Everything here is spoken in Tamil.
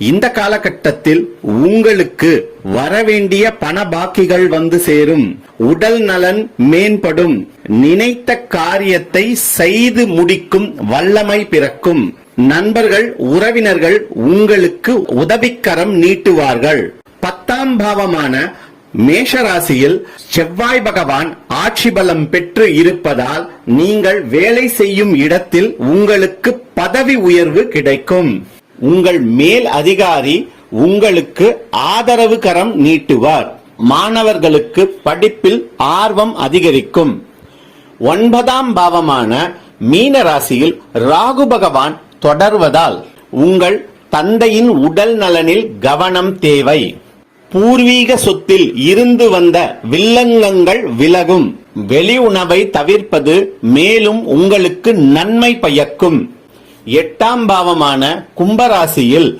இந்த காலகட்டத்தில் உங்களுக்கு வரவேண்டிய பண பாக்கிகள் வந்து சேரும். உடல் நலன் மேம்படும். நினைத்த காரியத்தை செய்து முடிக்கும் வல்லமை பிறக்கும். நண்பர்கள் உறவினர்கள் உங்களுக்கு உதவிக்கரம் நீட்டுவார்கள். 10ஆம் பாவமான மேஷராசியில் செவ்வாய் பகவான் ஆட்சி பலம் பெற்று இருப்பதால் நீங்கள் வேலை செய்யும் இடத்தில் உங்களுக்கு பதவி உயர்வு கிடைக்கும். உங்கள் மேல் அதிகாரி உங்களுக்கு ஆதரவு கரம் நீட்டுவார். மாணவர்களுக்கு படிப்பில் ஆர்வம் அதிகரிக்கும். 9ஆம் பாவமான மீன ராசியில் ராகு பகவான் தொடர்வதால் உங்கள் தந்தையின் உடல் நலனில் கவனம் தேவை. பூர்வீக சொத்தில் இருந்து வந்த வில்லங்கங்கள் விலகும். வெளி உணவை தவிர்ப்பது மேலும் உங்களுக்கு நன்மை பயக்கும். 8ஆம் பாவமான கும்பராசியில்